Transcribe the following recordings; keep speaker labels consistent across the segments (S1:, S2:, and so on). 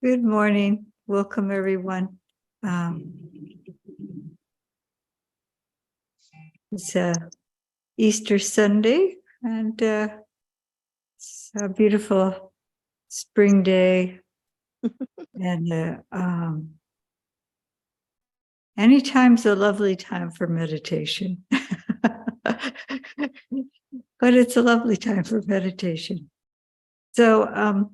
S1: Good morning. Welcome, everyone. It's Easter Sunday, and it's a beautiful spring day. And anytime's a lovely time for meditation. But it's a lovely time for meditation. So,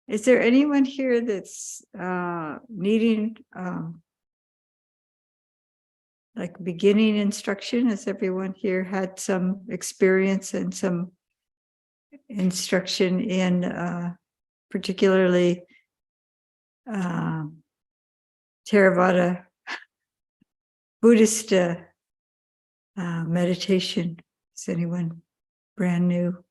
S1: is there anyone here that's needing like beginning instruction? Has everyone here had some experience and some instruction in particularly Theravada Buddhist meditation? Is anyone brand new?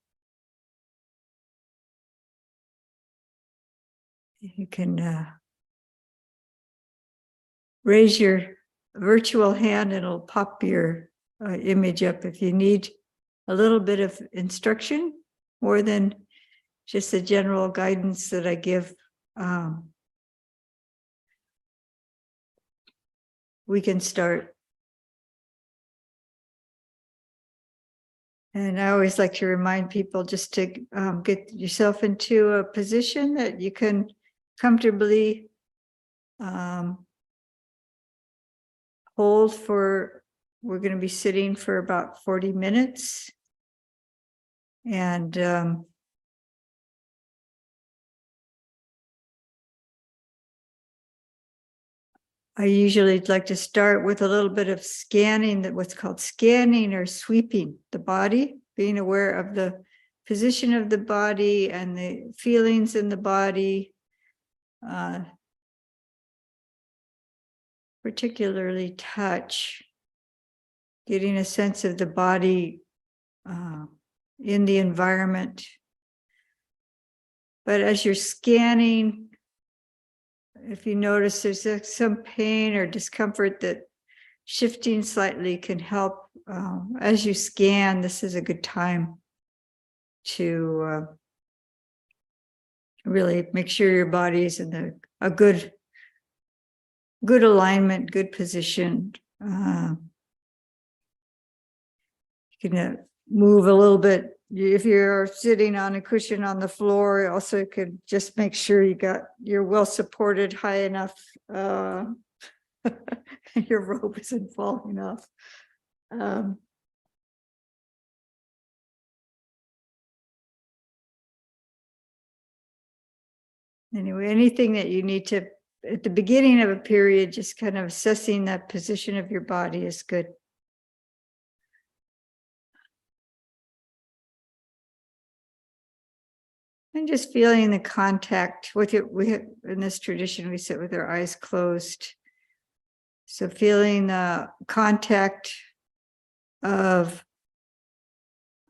S1: You can raise your virtual hand and it'll pop your image up if you need a little bit of instruction, more than just the general guidance that I give. We can start. And I always like to remind people just to get yourself into a position that you can comfortably hold for. We're going to be sitting for about 40 minutes. And I usually like to start with a little bit of scanning, that what's called scanning or sweeping the body, being aware of the position of the body and the feelings in the body, particularly touch, getting a sense of the body in the environment. But as you're scanning, if you notice there's some pain or discomfort, that shifting slightly can help. As you scan, this is a good time to really make sure your body is in a good alignment, good position. You can move a little bit. If you're sitting on a cushion on the floor, also could just make sure you're well supported, high enough. Your robe isn't falling off. Anyway, anything that you need to, at the beginning of a period, just kind of assessing that position of your body is good. And just feeling the contact with it. In this tradition, we sit with our eyes closed. So feeling the contact of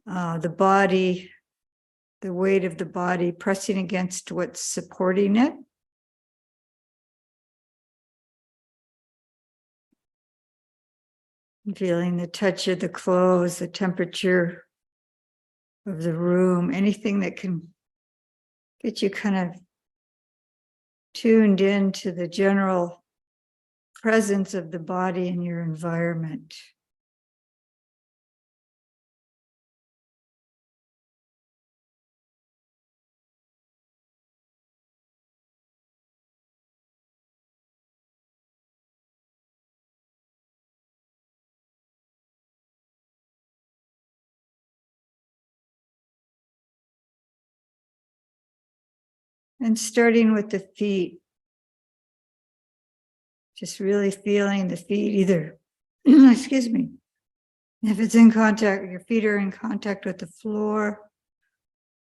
S1: the body, the weight of the body pressing against what's supporting it. Feeling the touch of the clothes, the temperature of the room, anything that can get you kind of tuned into the general presence of the body in your environment. And starting with the feet, just really feeling the feet either, excuse me, if it's in contact, your feet are in contact with the floor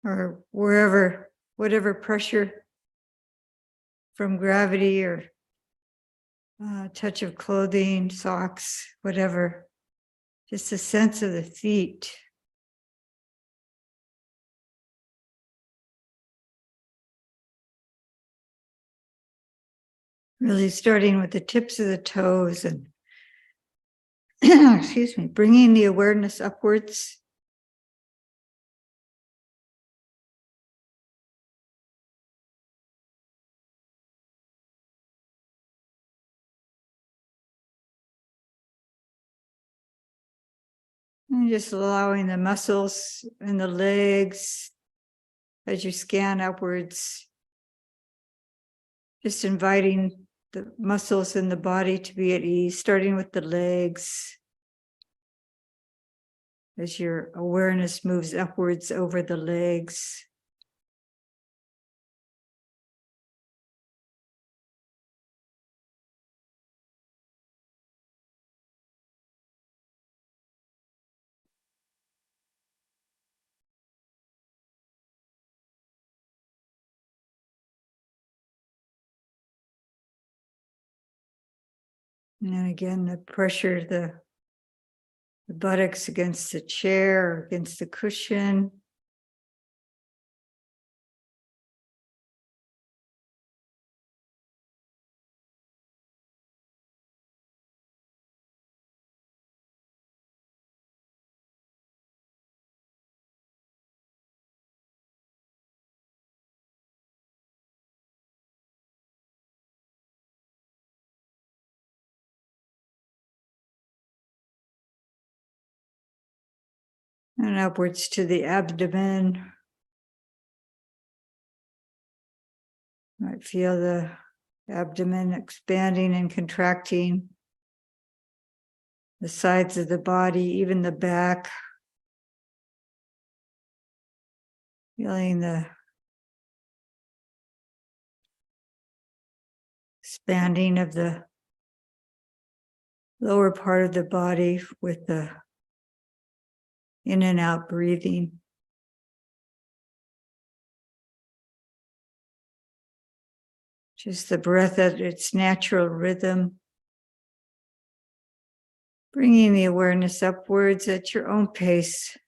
S1: or wherever, whatever pressure from gravity or touch of clothing, socks, whatever, just a sense of the feet. Really starting with the tips of the toes and, excuse me, bringing the awareness upwards. And just allowing the muscles in the legs as you scan upwards, just inviting the muscles in the body to be at ease, starting with the legs. As your awareness moves upwards over the legs. And then again, the pressure, the buttocks against the chair, or against the cushion. And upwards to the abdomen. You might feel the abdomen expanding and contracting. The sides of the body, even the back. Feeling the expanding of the lower part of the body with the in and out breathing. Just the breath at its natural rhythm. Bringing the awareness upwards at your own pace.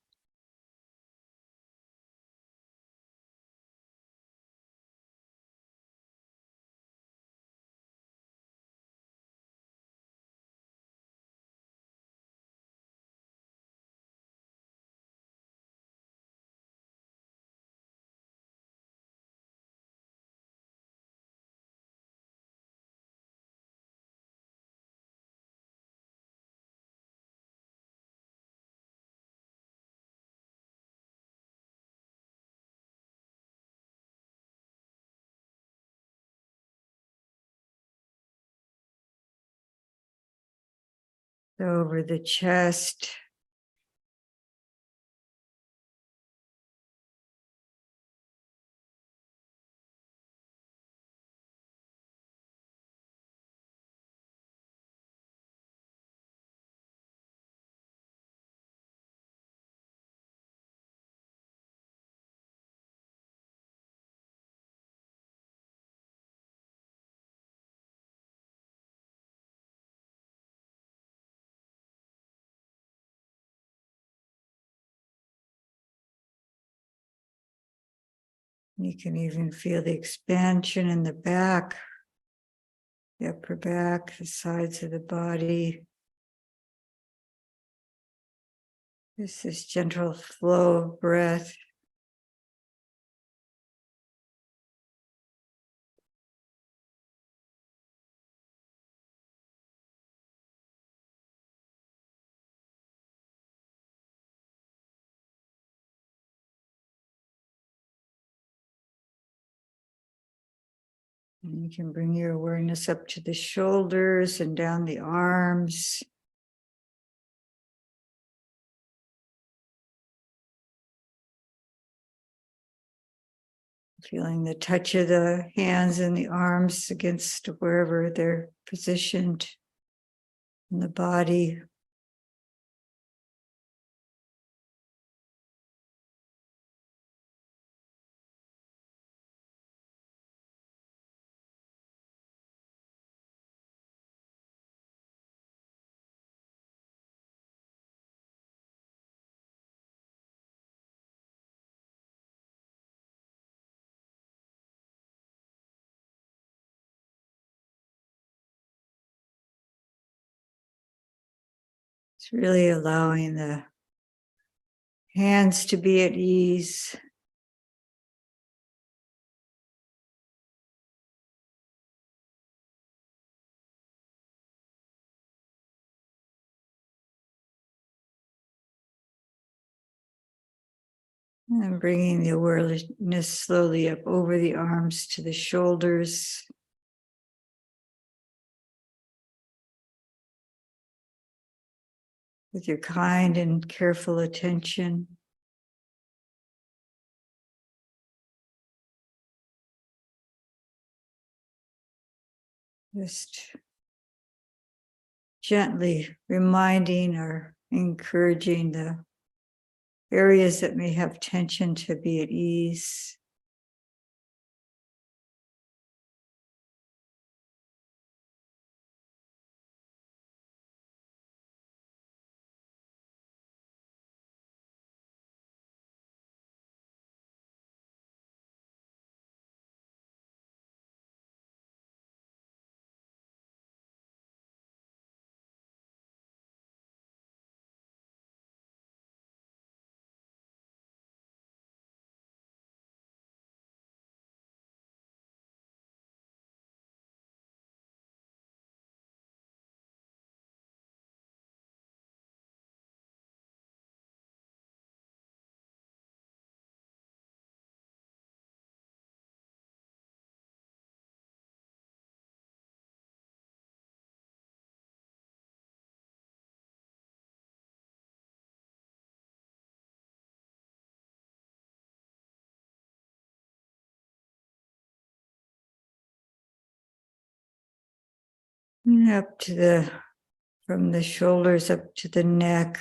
S1: Over the chest. You can even feel the expansion in the back, the upper back, the sides of the body. Just this gentle flow of breath. And you can bring your awareness up to the shoulders and down the arms. Feeling the touch of the hands and the arms against wherever they're positioned in the body. It's really allowing the hands to be at ease. And bringing the awareness slowly up over the arms to the shoulders. With your kind and careful attention. Just gently reminding or encouraging the areas that may have tension to be at ease. And up to from the shoulders up to the neck.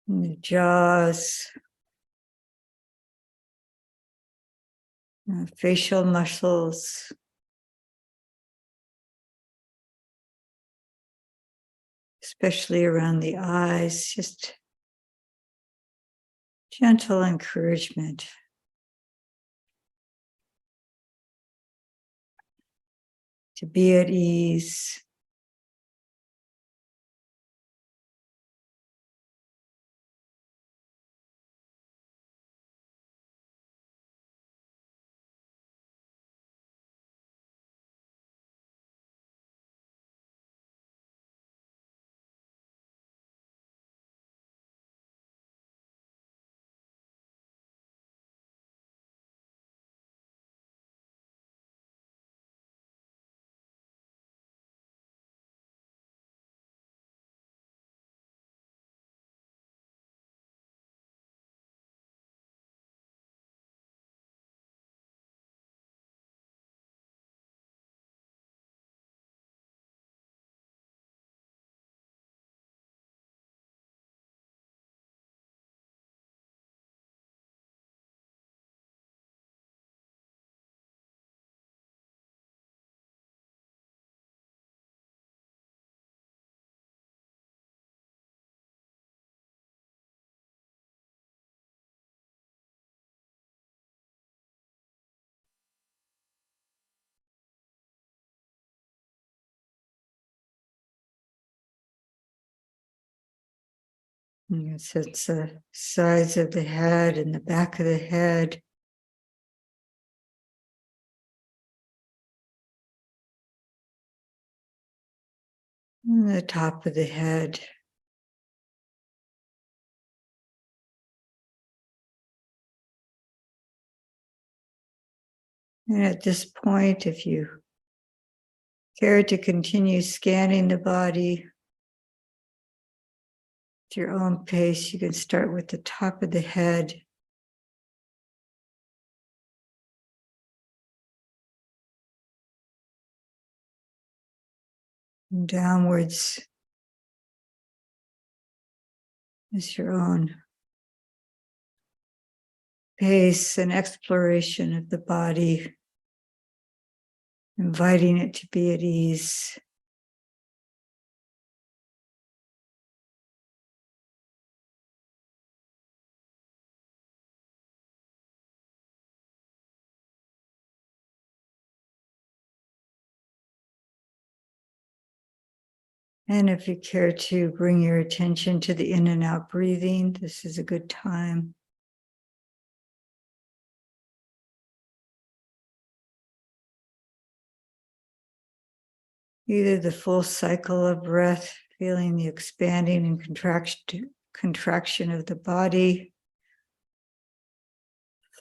S1: And the jaws. Facial muscles. Especially around the eyes, just gentle encouragement. To be at ease. You sense the sides of the head and the back of the head. And the top of the head. And at this point, if you care to continue scanning the body at your own pace, you can start with the top of the head. And downwards is your own pace and exploration of the body, inviting it to be at ease. And if you care to bring your attention to the in and out breathing, this is a good time. Either the full cycle of breath, feeling the expanding and contraction of the body,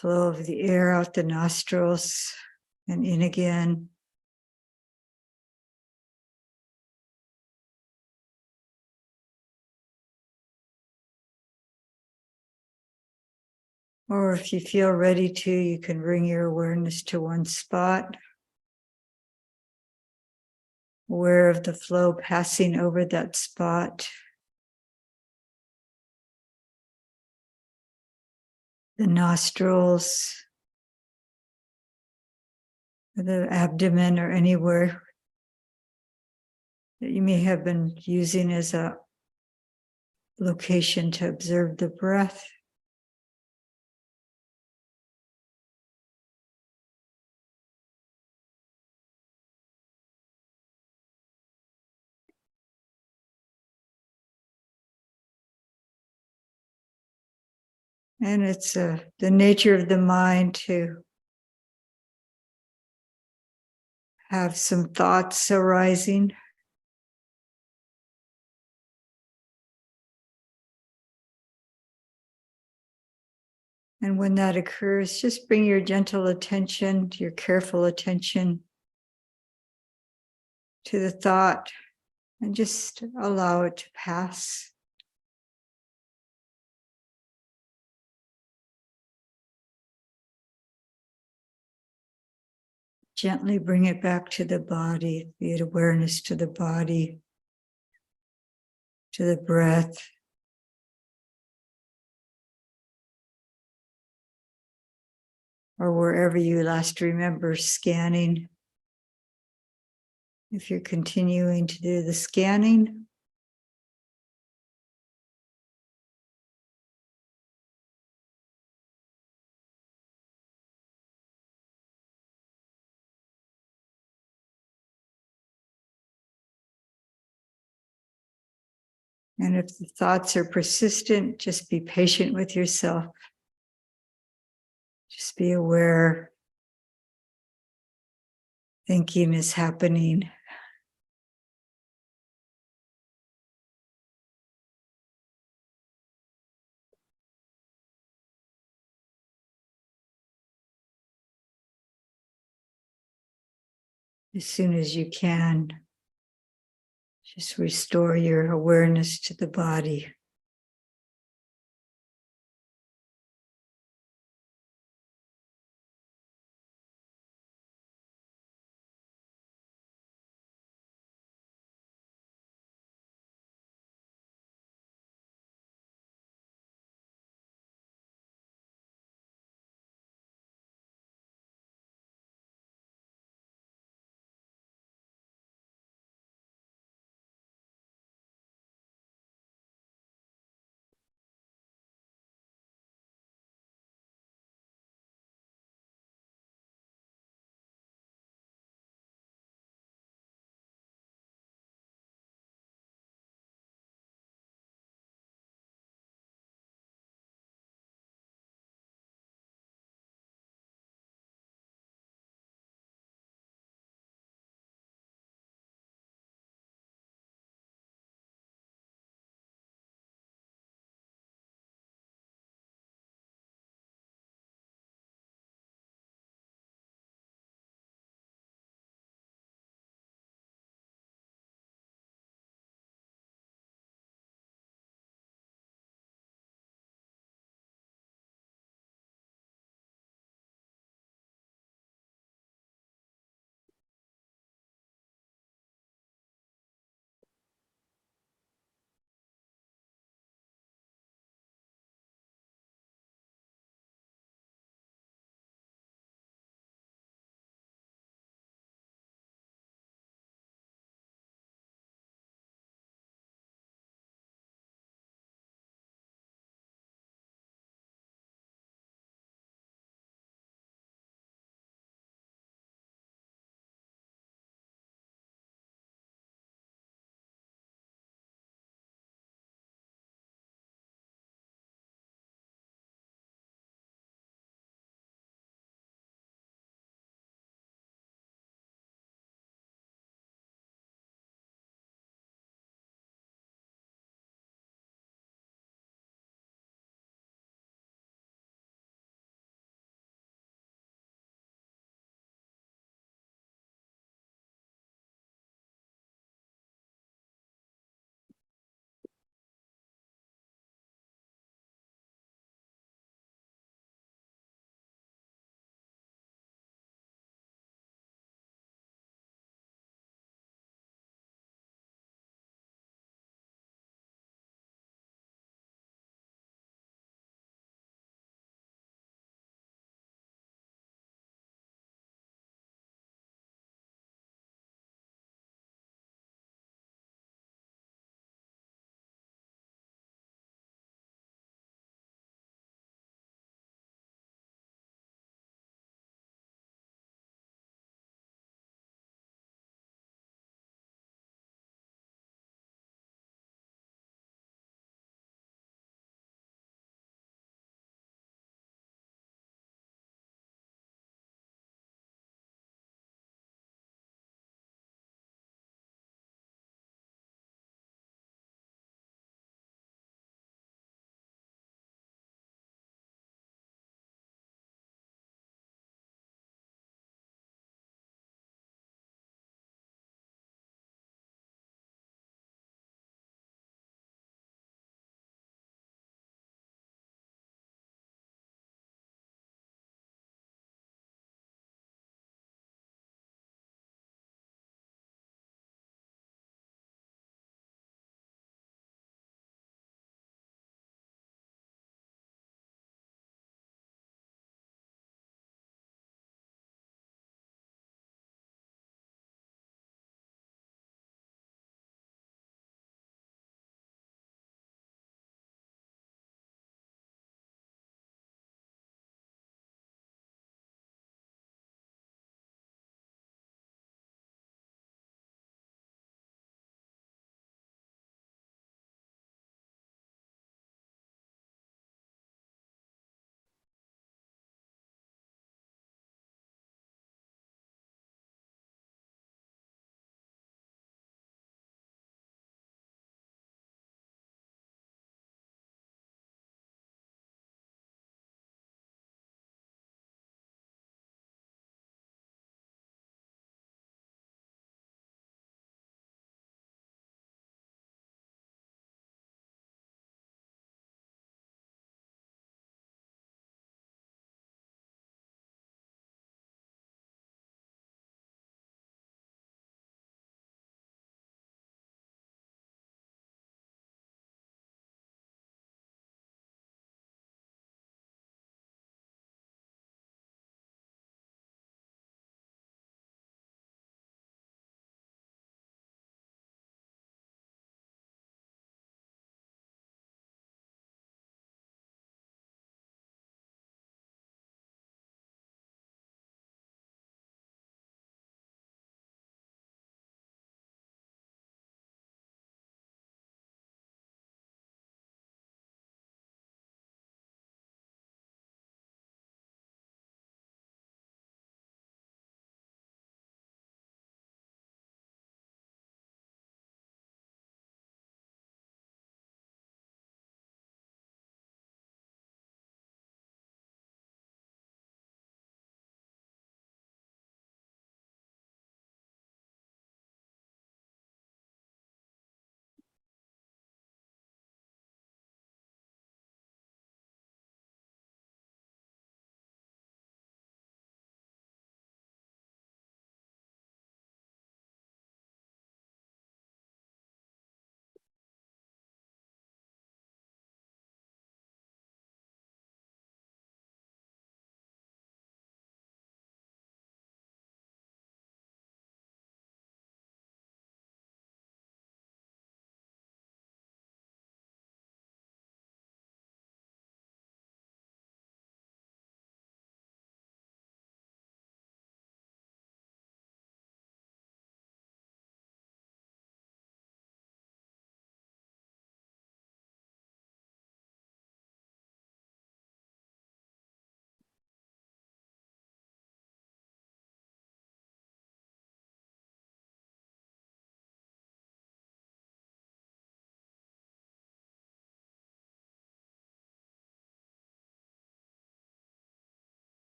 S1: flow of the air out the nostrils and in again. Or if you feel ready to, you can bring your awareness to one spot, aware of the flow passing over that spot. The nostrils, the abdomen, or anywhere that you may have been using as a location to observe the breath. And it's the nature of the mind to have some thoughts arising. And when that occurs, just bring your gentle attention, your careful attention to the thought and just allow it to pass. Gently bring it back to the body, be it awareness to the body, to the breath. Or wherever you last remember scanning. If you're continuing to do the scanning, and if the thoughts are persistent, just be patient with yourself. Just be aware thinking is happening. As soon as you can, just restore your awareness to the body.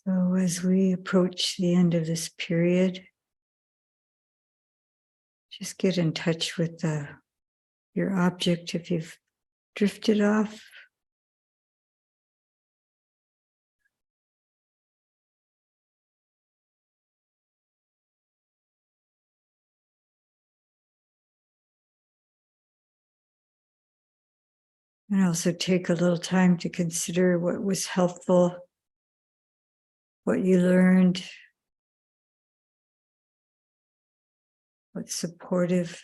S1: So as we approach the end of this period, just get in touch with your object if you've drifted off. And also take a little time to consider what was helpful, what you learned, what's supportive.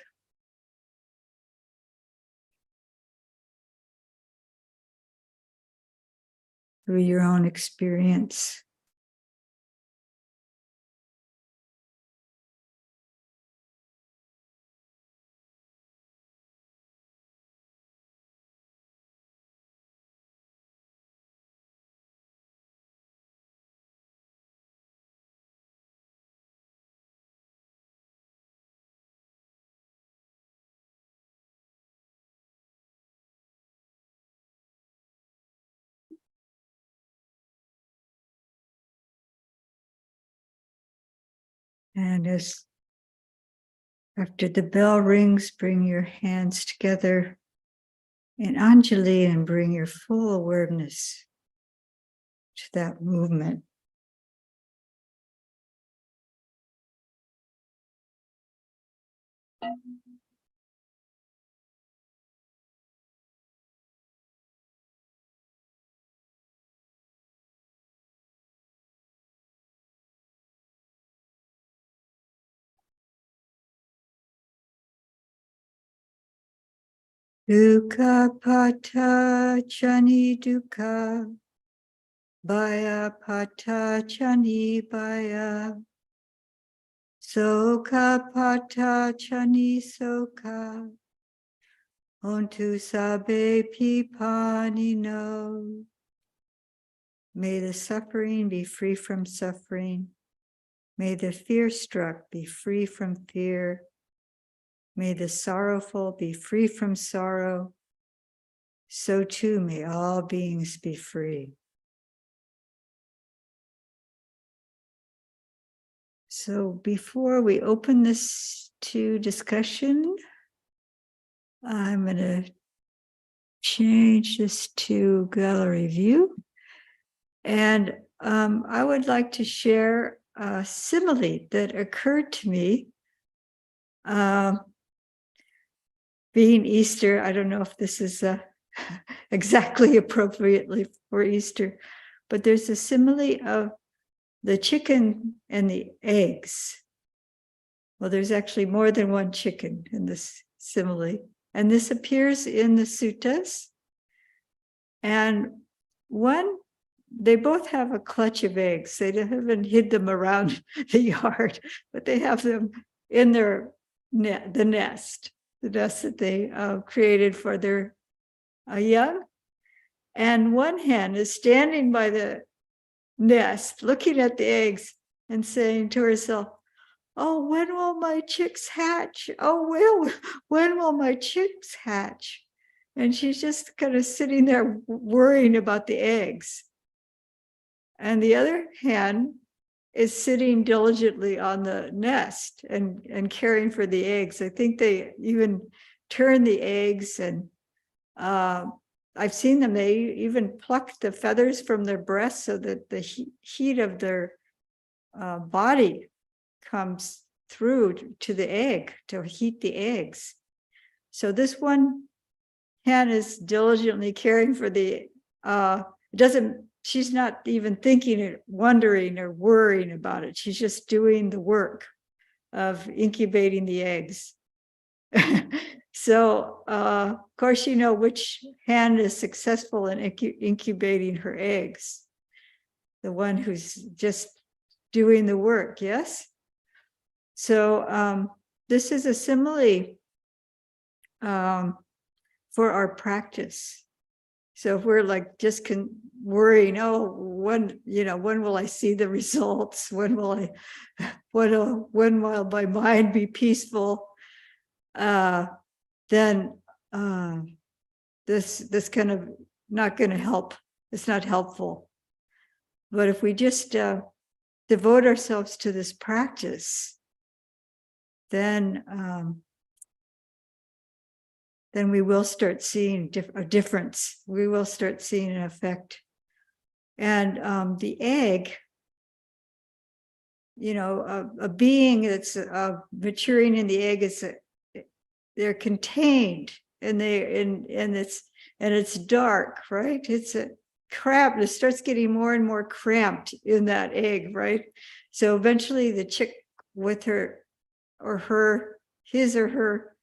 S1: Through your own experience. And as after the bell rings, bring your hands together in Anjali and bring your full awareness to that movement. Dukkha pata chani dukkha, baya pata chani baya, sokha pata chani sokha, ontu sabe pipani no. May the suffering be free from suffering. May the fear-struck be free from fear. May the sorrowful be free from sorrow. So too may all beings be free. So before we open this to discussion, I'm going to change this to gallery view. And I would like to share a simile that occurred to me. Being Easter, I don't know if this is exactly appropriately for Easter, but there's a simile of the chicken and the eggs. Well, there's actually more than one chicken in this simile, and this appears in the suttas. And they both have a clutch of eggs. They haven't hid them around the yard, but they have them in their the nest that they created for their young. And one hen is standing by the nest, looking at the eggs and saying to herself, "Oh, when will my chicks hatch? Oh, when will my chicks hatch?" And she's just kind of sitting there worrying about the eggs. And the other hen is sitting diligently on the nest and caring for the eggs. I think they even turn the eggs, and I've seen them, they even pluck the feathers from their breasts so that the heat of their body comes through to the egg to heat the eggs. So this one hen is diligently caring for the, she's not even thinking or wondering or worrying about it. She's just doing the work of incubating the eggs. So, of course, you know which hen is successful in incubating her eggs. The one who's just doing the work, yes? So this is a simile for our practice. So if we're like just worrying, oh, when will I see the results? When will my mind be peaceful? Then this kind of not going to help. It's not helpful. But if we just devote ourselves to this practice, then we will start seeing a difference. We will start seeing an effect. And the egg, a being that's maturing in the egg they're contained, and it's dark, right? It's a cramped. It starts getting more and more cramped in that egg, right? So eventually the chick with his or her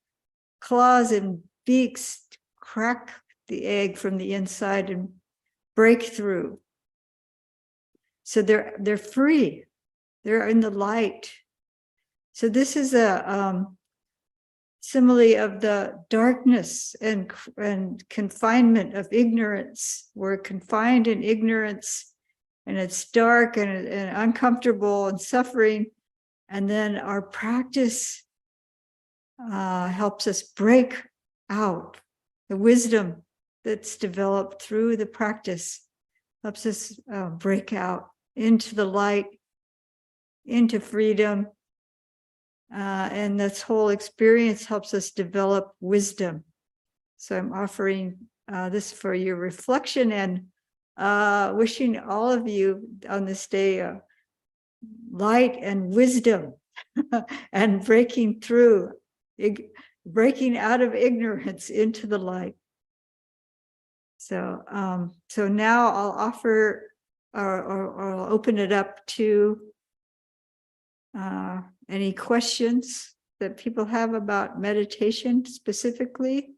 S1: claws and beaks crack the egg from the inside and break through. So they're free. They're in the light. So this is a simile of the darkness and confinement of ignorance. We're confined in ignorance, and it's dark and uncomfortable and suffering. And then our practice helps us break out. The wisdom that's developed through the practice helps us break out into the light, into freedom. And this whole experience helps us develop wisdom. So I'm offering this for your reflection, and wishing all of you on this day light and wisdom and breaking through, breaking out of ignorance into the light. So now I'll offer or I'll open it up to any questions that people have about meditation specifically.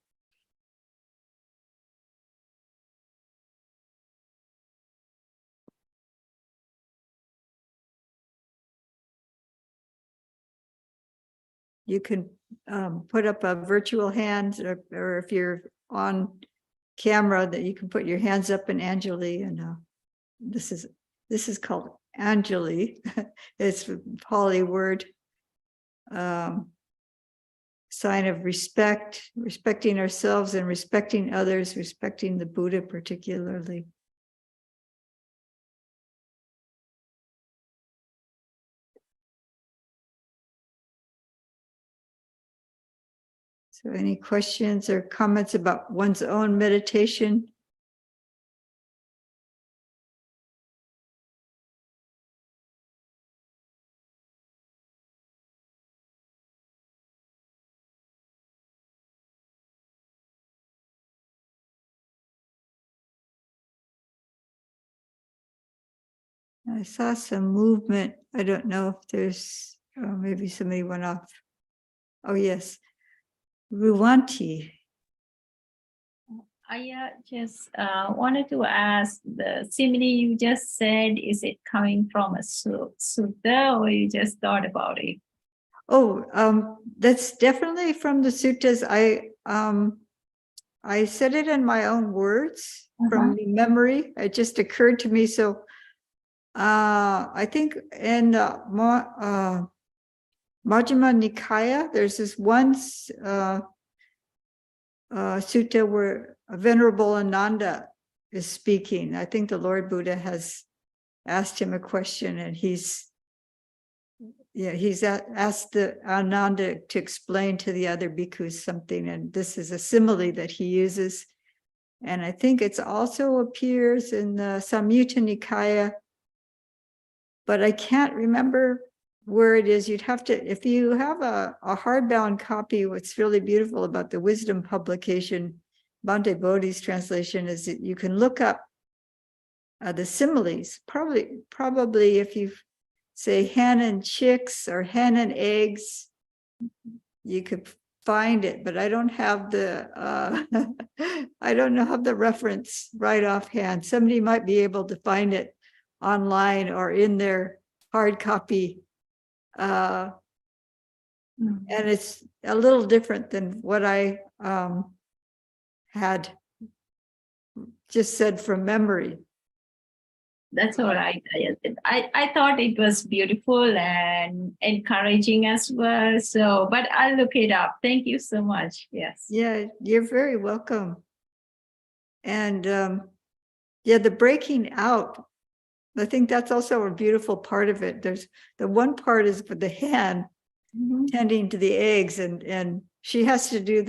S1: You can put up a virtual hand, or if you're on camera, that you can put your hands up in Anjali, and this is called Anjali. It's a Pali word, sign of respect, respecting ourselves and respecting others, respecting the Buddha particularly. So any questions or comments about one's own meditation? I saw some movement. I don't know if there's, maybe somebody went off. Oh, yes. Ruwanti.
S2: I just wanted to ask, the simile you just said, is it coming from a sutta, or you just thought about it?
S1: Oh, that's definitely from the suttas. I said it in my own words from memory. It just occurred to me. So I think in Majjhima Nikaya, there's this one sutta where Venerable Ananda is speaking. I think the Lord Buddha has asked him a question, and he's asked the Ananda to explain to the other bhikkhus something, and this is a simile that he uses. And I think it's also appears in the Samyutta Nikaya, but I can't remember where it is. You'd have to, if you have a hardbound copy, what's really beautiful about the Wisdom publication, Bhante Bodhi's translation, is that you can look up the similes. Probably if you say hen and chicks or hen and eggs, you could find it, but I don't have the I don't have the reference right offhand. Somebody might be able to find it online or in their hard copy. And it's a little different than what I had just said from memory.
S2: That's all right. I thought it was beautiful and encouraging as well. So, but I'll look it up. Thank you so much. Yes.
S1: Yeah, you're very welcome. And the breaking out I think that's also a beautiful part of it. There's the one part is with the hen tending to the eggs, and she has to do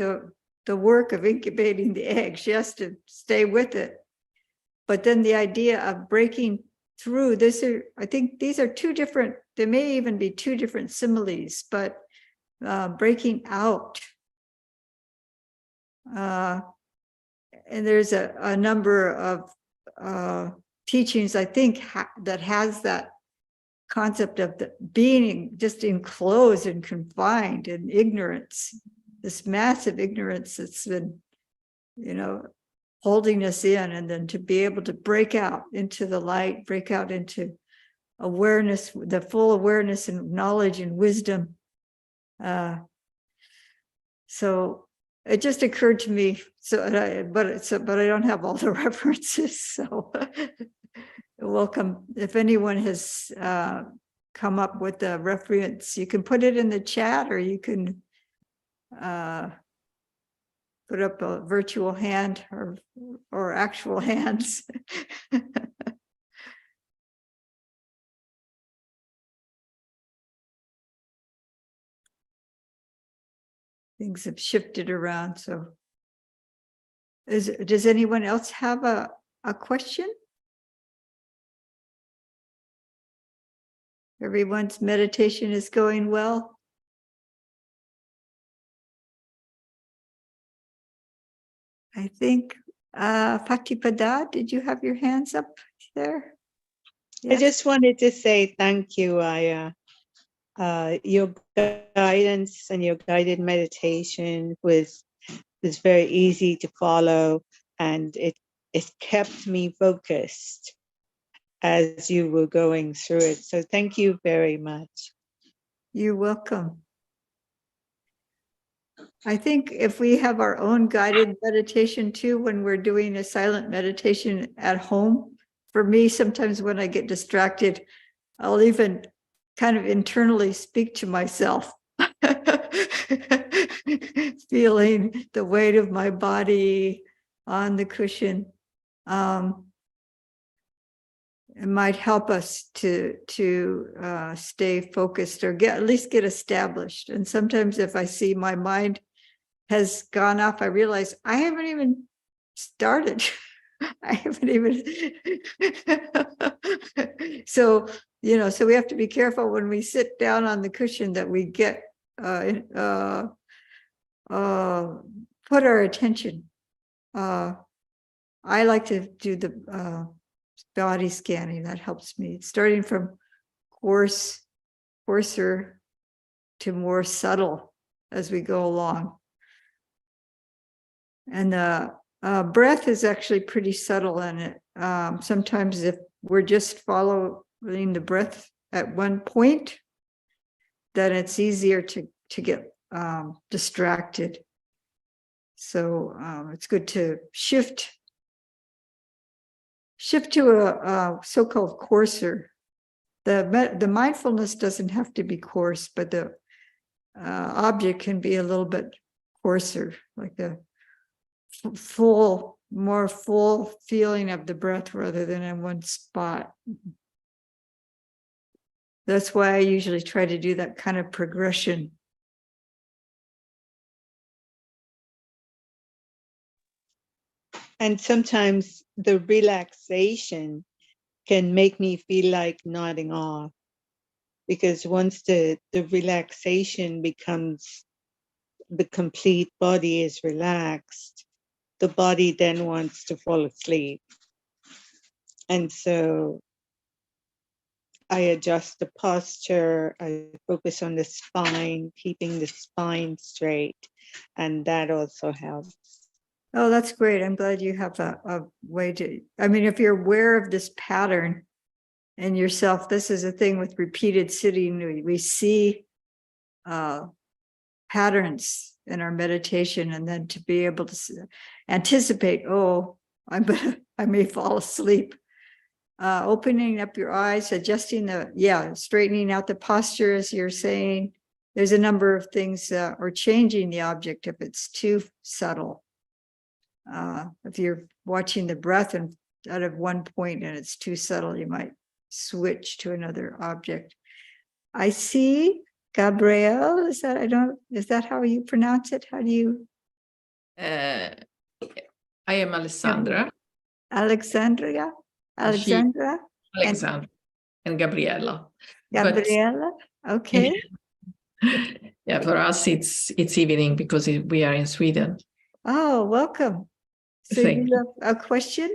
S1: the work of incubating the egg. She has to stay with it. But then the idea of breaking through this, I think these are two different, there may even be two different similes, but breaking out. And there's a number of teachings, I think, that has that concept of being just enclosed and confined in ignorance, this massive ignorance that's been, holding us in, and then to be able to break out into the light, break out into awareness, the full awareness and knowledge and wisdom. So it just occurred to me. But I don't have all the references. So welcome. If anyone has come up with a reference, you can put it in the chat, or you can put up a virtual hand or actual hands. Things have shifted around. So does anyone else have a question? Everyone's meditation is going well. I think, Patipada, did you have your hands up there?
S3: Yes. I just wanted to say thank you, Ayya. Your guidance and your guided meditation was very easy to follow, and it kept me focused as you were going through it. So thank you very much.
S1: You're welcome. I think if we have our own guided meditation too, when we're doing a silent meditation at home, for me, sometimes when I get distracted, I'll even kind of internally speak to myself, feeling the weight of my body on the cushion. It might help us to stay focused, or at least get established. And sometimes if I see my mind has gone off, I realize I haven't even started. I haven't even. So, so we have to be careful when we sit down on the cushion that we get put our attention. I like to do the body scanning. That helps me, starting from coarser to more subtle as we go along. And the breath is actually pretty subtle in it. Sometimes if we're just following the breath at one point, then it's easier to get distracted. So it's good to shift to a so-called coarser. The mindfulness doesn't have to be coarse, but the object can be a little bit coarser, like the more full feeling of the breath rather than in one spot. That's why I usually try to do that kind of progression.
S3: And sometimes the relaxation can make me feel like nodding off, because once the relaxation becomes, the complete body is relaxed, the body then wants to fall asleep. And so I adjust the posture, I focus on the spine, keeping the spine straight, and that also helps.
S1: Oh, that's great. I'm glad you have a way to, if you're aware of this pattern in yourself, this is a thing with repeated sitting, we see patterns in our meditation, and then to be able to anticipate, I may fall asleep. Opening up your eyes, adjusting straightening out the posture, as you're saying. There's a number of things, or changing the object if it's too subtle. If you're watching the breath and out of one point and it's too subtle, you might switch to another object. I see Gabrielle. Is that how you pronounce it? How do you?
S4: I am Alessandra.
S1: Alexandra? Alexandra?
S4: Alexandra and Gabriella.
S1: Gabriella? Okay.
S4: Yeah, for us it's evening because we are in Sweden.
S1: Oh, welcome. So
S4: Thank
S1: you have a question?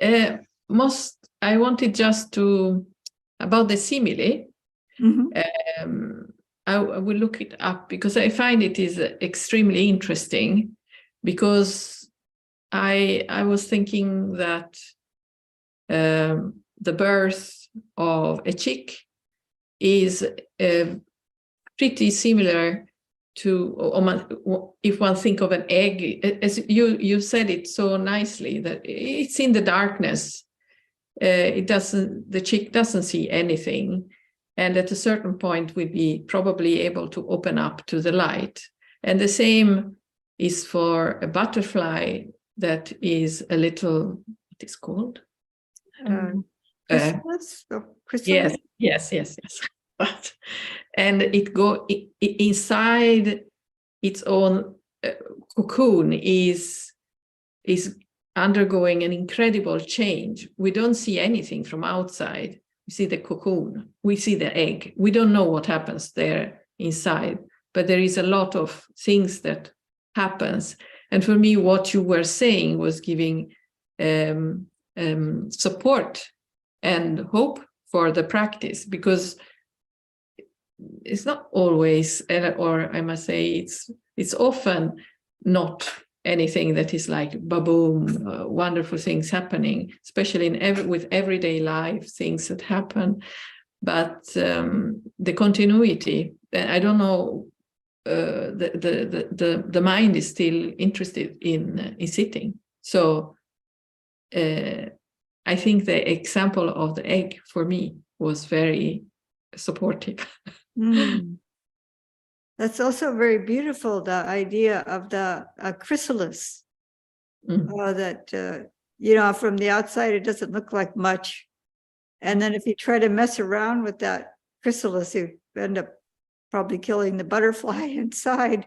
S4: I wanted just to about the simile.
S1: Mhm.
S4: I will look it up because I find it is extremely interesting, because I was thinking that the birth of a chick is pretty similar to, if one think of an egg, as you said it so nicely, that it's in the darkness. The chick doesn't see anything, and at a certain point we'd be probably able to open up to the light. And the same is for a butterfly that is a little, what is called?
S1: Chrysalis? Chrysalis?
S4: Yes. But and inside its own cocoon is undergoing an incredible change. We don't see anything from outside. We see the cocoon, we see the egg. We don't know what happens there inside, but there is a lot of things that happens. And for me, what you were saying was giving support and hope for the practice, because it's not always, or I must say, it's often not anything that is like baboom, wonderful things happening, especially with everyday life things that happen. But the continuity, I don't know, the mind is still interested in sitting. So I think the example of the egg for me was very supportive.
S1: That's also very beautiful, the idea of the chrysalis. That, from the outside, it doesn't look like much. And then if you try to mess around with that chrysalis, you end up probably killing the butterfly inside.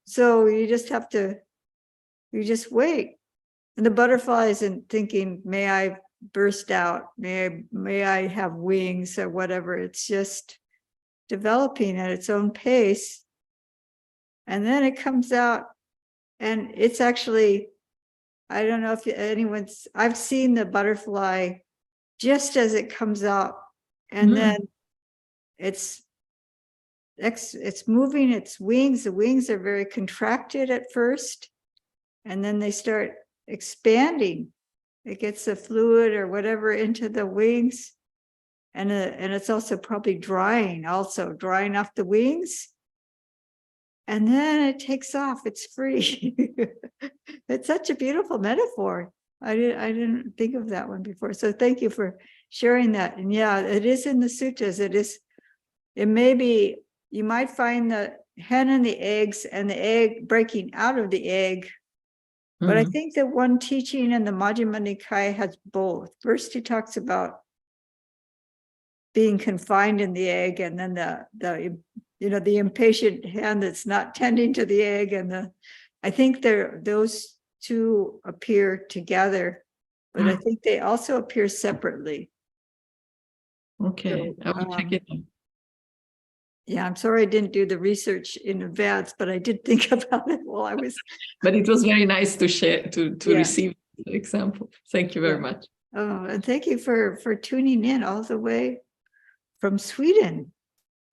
S1: So you just wait. And the butterfly isn't thinking, may I burst out? May I have wings or whatever? It's just developing at its own pace. And then it comes out, and it's actually, I don't know if I've seen the butterfly just as it comes out, and then it's moving its wings. The wings are very contracted at first, and then they start expanding. It gets the fluid or whatever into the wings, and it's also probably drying off the wings. And then it takes off. It's free. It's such a beautiful metaphor. I didn't think of that one before. So thank you for sharing that. And yeah, it is in the sutras. It may be, you might find the hen and the eggs and the egg breaking out of the egg. But I think that one teaching in the Majjhima Nikaya has both. First, he talks about being confined in the egg, and then the impatient hen that's not tending to the egg, and I think those two appear together, but I think they also appear separately.
S4: Okay,
S1: So,
S4: I will check it out.
S1: Yeah, I'm sorry I didn't do the research in advance, but I did think about it while I was.
S4: But it was very nice to share, to receive the example. Thank you very much.
S1: Oh, and thank you for tuning in all the way from Sweden.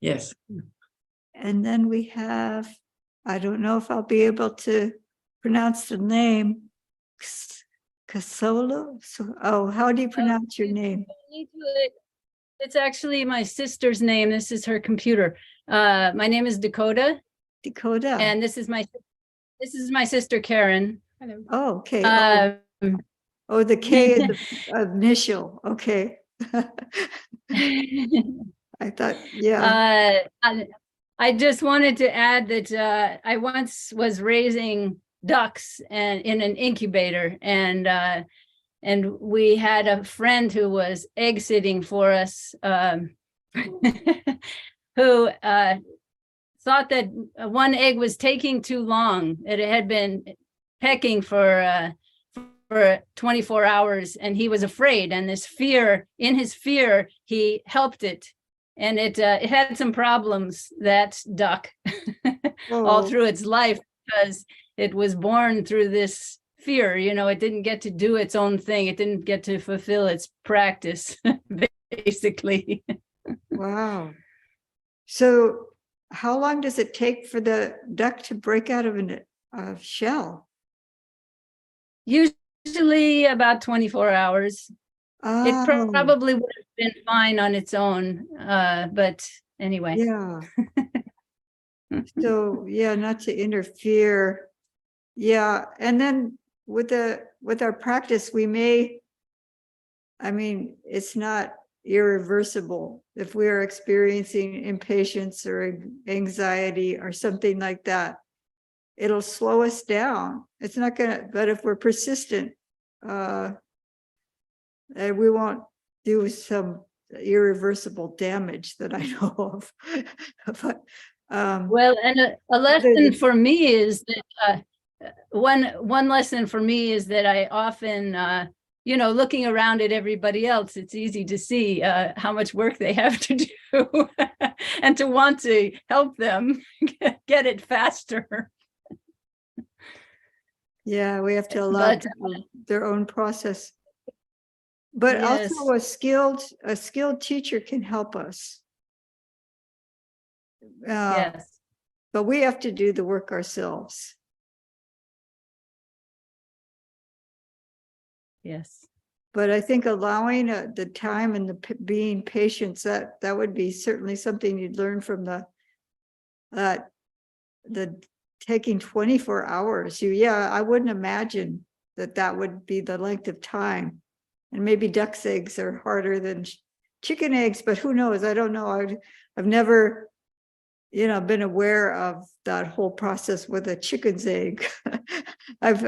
S4: Yes.
S1: And then we have, I don't know if I'll be able to pronounce the name, Kasolo. So, how do you pronounce your name?
S5: It's actually my sister's name. This is her computer. My name is Dakota.
S1: Dakota.
S5: And this is my sister Karen.
S1: Oh, okay. The K is the initial. Okay. I thought, yeah.
S5: I just wanted to add that I once was raising ducks in an incubator, and and we had a friend who was egg sitting for us, who thought that one egg was taking too long. It had been pecking for 24 hours, and he was afraid. And this fear, in his fear, he helped it, and it had some problems, that duck, all through its life, because it was born through this fear. You know, it didn't get to do its own thing. It didn't get to fulfill its practice, basically.
S1: Wow. So how long does it take for the duck to break out of a shell?
S5: Usually about 24 hours. It
S1: Oh,
S5: probably would have been fine on its own, but anyway.
S1: yeah. So yeah, not to interfere. Yeah, and then with our practice, we may, I mean, it's not irreversible. If we are experiencing impatience or anxiety or something like that, it'll slow us down. It's not gonna, but if we're persistent, and we won't do some irreversible damage that I know of. But
S5: Well, and a lesson for me is that one lesson for me is that I often, you know, looking around at everybody else, it's easy to see how much work they have to do and to want to help them get it faster.
S1: yeah, we have to allow
S5: But
S1: people their own process. But
S5: yes.
S1: also a skilled teacher can help us.
S5: Yes.
S1: But we have to do the work ourselves.
S5: Yes.
S1: But I think allowing the time and being patient, that would be certainly something you'd learn from the taking 24 hours. I wouldn't imagine that would be the length of time. And maybe duck's eggs are harder than chicken eggs, but who knows? I don't know. I've never, been aware of that whole process with a chicken's egg. I've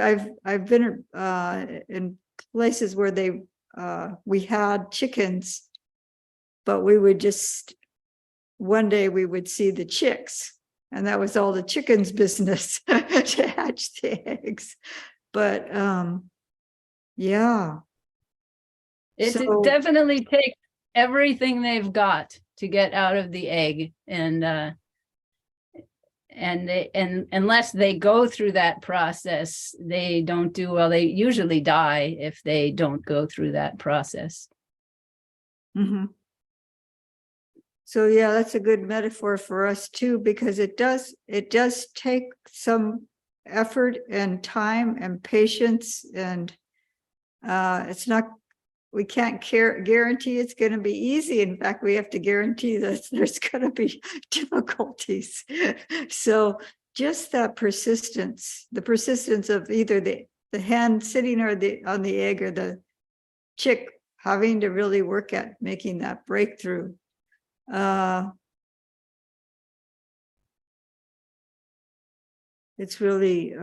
S1: been in places where we had chickens, but we would just, one day we would see the chicks, and that was all the chicken's business to hatch the eggs. But yeah.
S5: It
S1: So,
S5: definitely takes everything they've got to get out of the egg, and unless they go through that process, they don't do well. They usually die if they don't go through that process.
S1: mhm. So yeah, that's a good metaphor for us too, because it does take some effort and time and patience, and it's not, we can't guarantee it's going to be easy. In fact, we have to guarantee that there's going to be difficulties. So just that persistence, the persistence of either the hen sitting on the egg, or the chick having to really work at making that breakthrough. It's really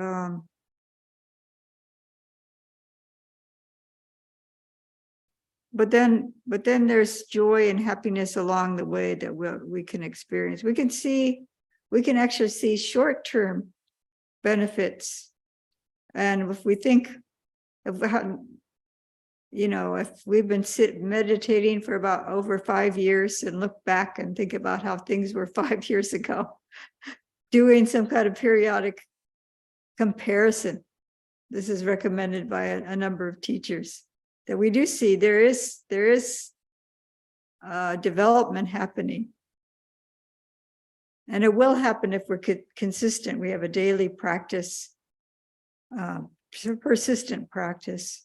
S1: but then there's joy and happiness along the way that we can experience. We can actually see short-term benefits. And if we think of how, if we've been meditating for about over 5 years and look back and think about how things were 5 years ago, doing some kind of periodic comparison. This is recommended by a number of teachers, that we do see there is development happening. And it will happen if we're consistent. We have a daily practice, persistent practice.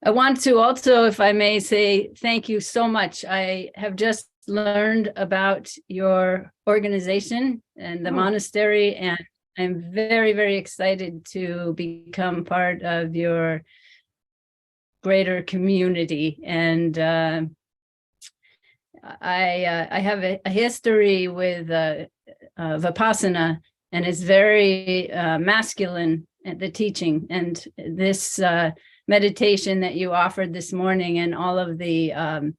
S5: I want to also, if I may, say thank you so much. I have just learned about your organization and the monastery, and I'm very, very excited to become part of your greater community. And I have a history with Vipassana, and it's very masculine at the teaching. And this meditation that you offered this morning, and all of the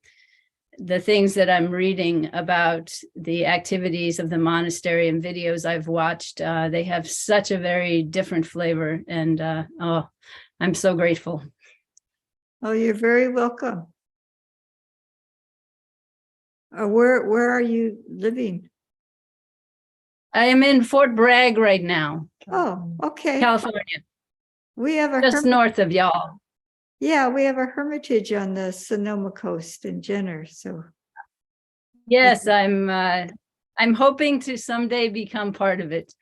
S5: things that I'm reading about the activities of the monastery and videos I've watched, they have such a very different flavor. And oh, I'm so grateful.
S1: Oh, you're very welcome. Where are you living?
S5: I am in Fort Bragg right now,
S1: Oh, okay.
S5: California,
S1: We have a
S5: just north of y'all.
S1: yeah, we have a hermitage on the Sonoma coast in Jenner. So
S5: Yes, I'm hoping to someday become part of it.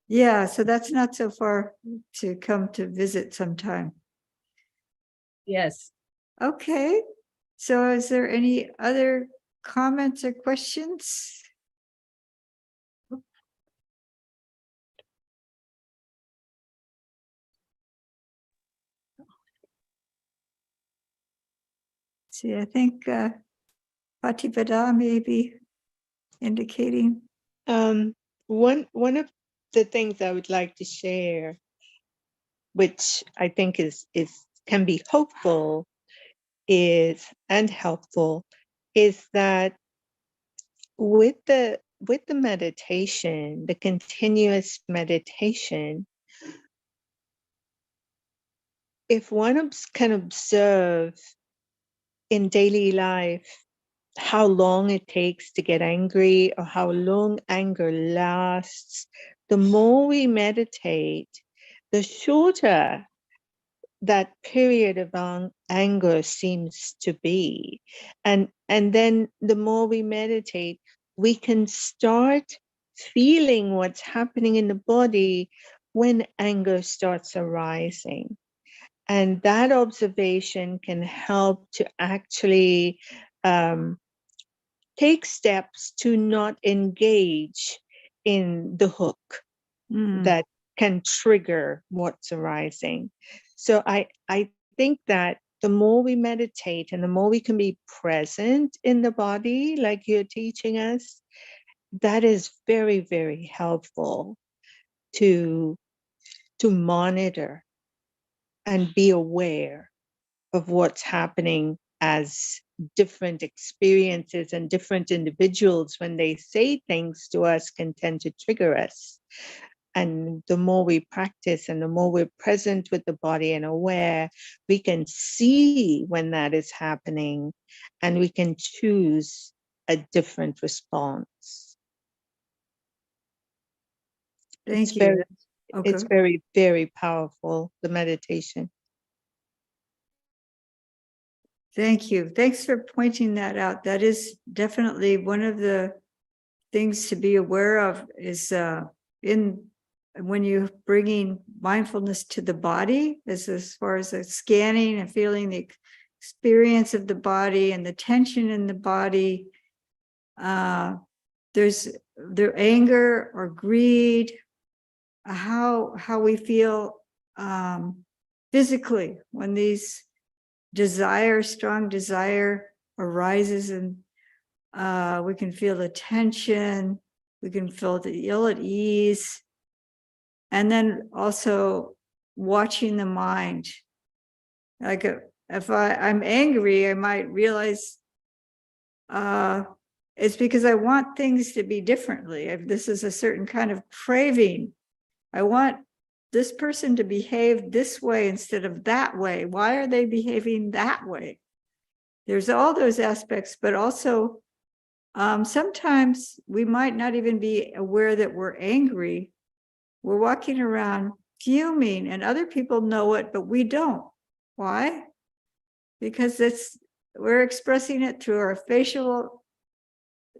S1: yeah, so that's not so far to come to visit sometime.
S5: Yes.
S1: Okay. So is there any other comments or questions? See, I think Patipada may be indicating.
S3: One of the things I would like to share, which I think is can be hopeful, and helpful, is that with the meditation, the continuous meditation, if one can observe in daily life how long it takes to get angry or how long anger lasts, the more we meditate, the shorter that period of anger seems to be. And then the more we meditate, we can start feeling what's happening in the body when anger starts arising. And that observation can help to actually take steps to not engage in the hook that can trigger what's arising. So I think that the more we meditate and the more we can be present in the body, like you're teaching us, that is very, very helpful to monitor and be aware of what's happening as different experiences and different individuals, when they say things to us, can tend to trigger us. And the more we practice and the more we're present with the body and aware, we can see when that is happening and we can choose a different response.
S1: Thank you.
S3: It's very, very powerful, the meditation.
S1: Thank you. Thanks for pointing that out. That is definitely one of the things to be aware of, is when you're bringing mindfulness to the body, as far as the scanning and feeling the experience of the body and the tension in the body. There's their anger or greed, how we feel physically when these strong desire arises, and we can feel the tension, we can feel the ill at ease, and then also watching the mind. Like if I'm angry, I might realize it's because I want things to be differently. If this is a certain kind of craving, I want this person to behave this way instead of that way. Why are they behaving that way? There's all those aspects, but also sometimes we might not even be aware that we're angry. We're walking around fuming and other people know it, but we don't. Why? Because we're expressing it through our facial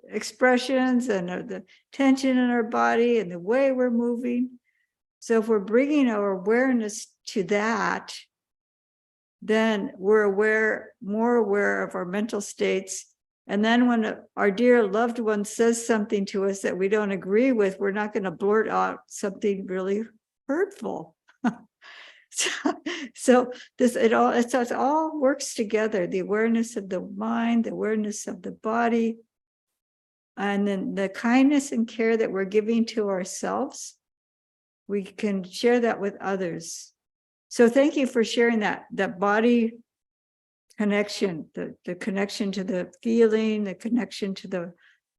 S1: expressions and the tension in our body and the way we're moving. So if we're bringing our awareness to that, then we're more aware of our mental states. And then when our dear loved one says something to us that we don't agree with, we're not going to blurt out something really hurtful. So it all works together. The awareness of the mind, the awareness of the body, And then the kindness and care that we're giving to ourselves, we can share that with others. So thank you for sharing that body connection, the connection to the feeling, the connection to the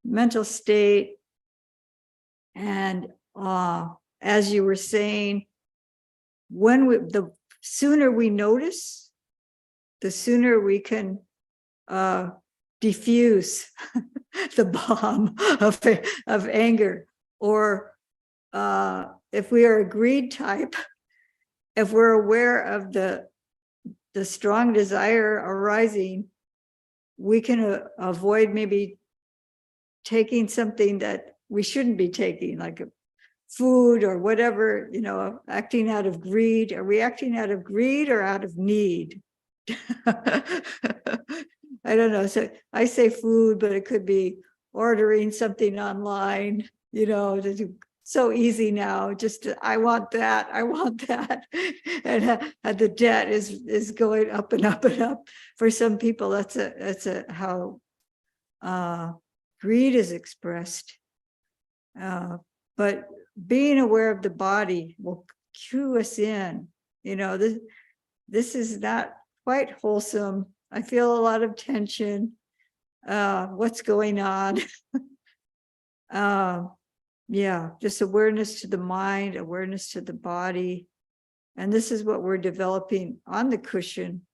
S1: mental state. And as you were saying, the sooner we notice, the sooner we can diffuse the bomb of anger. Or if we are a greed type, if we're aware of the strong desire arising, we can avoid maybe taking something that we shouldn't be taking, like food or whatever, acting out of greed. Are we acting out of greed or out of need? I don't know. So I say food, but it could be ordering something online, so easy now. Just I want that. And the debt is going up and up and up. For some people, that's how greed is expressed. But being aware of the body will cue us in. This is not quite wholesome. I feel a lot of tension. What's going on? Yeah, just awareness to the mind, awareness to the body. And this is what we're developing on the cushion.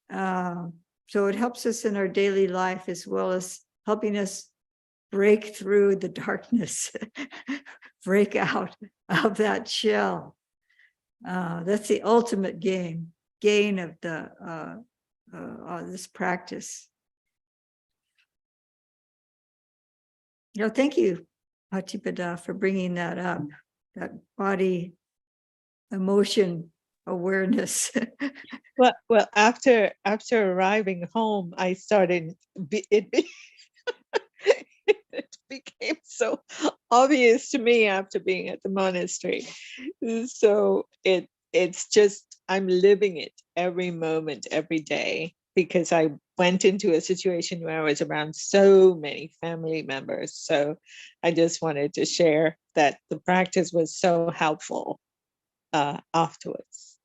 S1: So it helps us in our daily life, as well as helping us break through the darkness, break out of that shell. That's the ultimate gain of this practice. Thank you, Patipada, for bringing that up, that body emotion awareness.
S3: Well, after arriving home, I started. It became so obvious to me after being at the monastery. So it's just, I'm living it every moment, every day, because I went into a situation where I was around so many family members. So I just wanted to share that the practice was so helpful afterwards.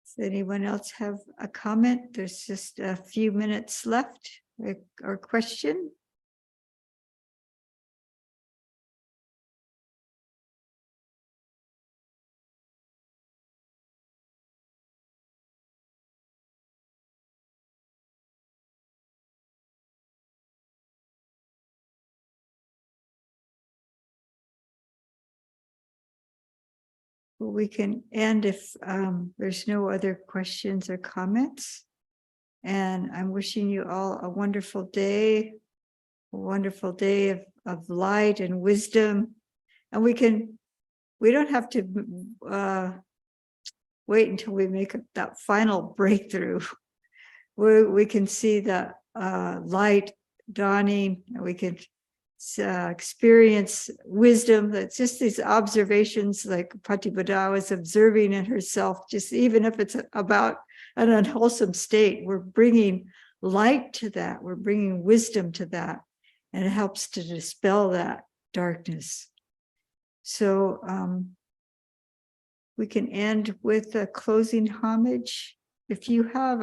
S1: Does anyone else have a comment? There's just a few minutes left. Or question? Well, we can end if there's no other questions or comments. And I'm wishing you all a wonderful day of light and wisdom. And we don't have to wait until we make that final breakthrough. We can see the light dawning, and we can experience wisdom. That's just these observations, like Patipada was observing in herself, just even if it's about an unwholesome state, we're bringing light to that, we're bringing wisdom to that, and it helps to dispel that darkness. So we can end with a closing homage. If you have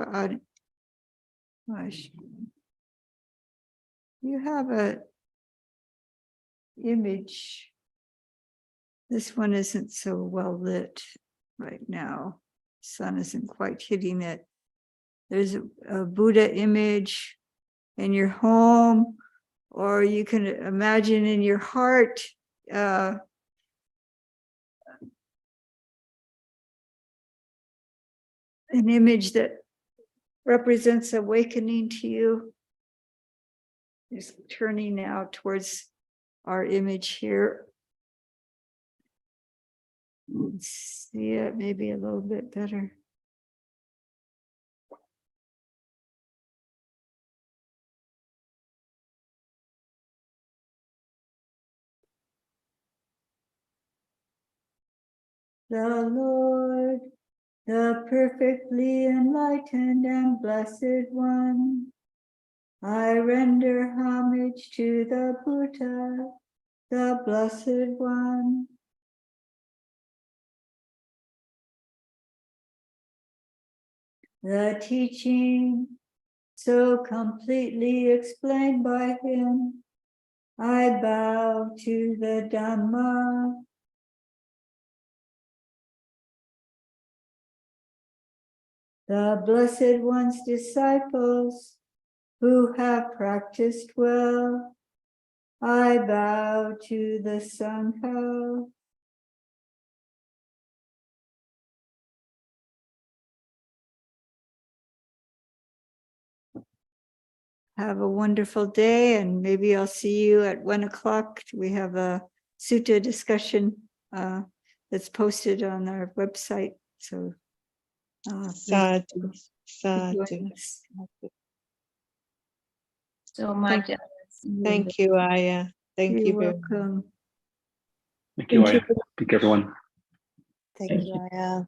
S1: a image. This one isn't so well lit right now. Sun isn't quite hitting it. There's a Buddha image in your home, or you can imagine in your heart an image that represents awakening to you. Just turning now towards our image here. See it maybe a little bit better. the Lord, the perfectly enlightened and blessed one. I render homage to the Buddha, the blessed one. The teaching so completely explained by him, I bow to the Dhamma. The Blessed One's disciples who have practiced well, I bow to the Sangha. Have a wonderful day, and maybe I'll see you at 1 o'clock. We have a sutta discussion that's posted on our website. So
S3: Sadhu,
S1: please
S3: sadhu.
S1: join us.
S2: So much.
S3: Thank you, Ayya. Thank
S1: You're
S3: you very much.
S1: welcome.
S6: Thank you,
S1: Thank you.
S6: Ayya. Thank you, everyone.
S1: Thank
S4: Thank
S1: you,
S4: you.
S1: Ayya.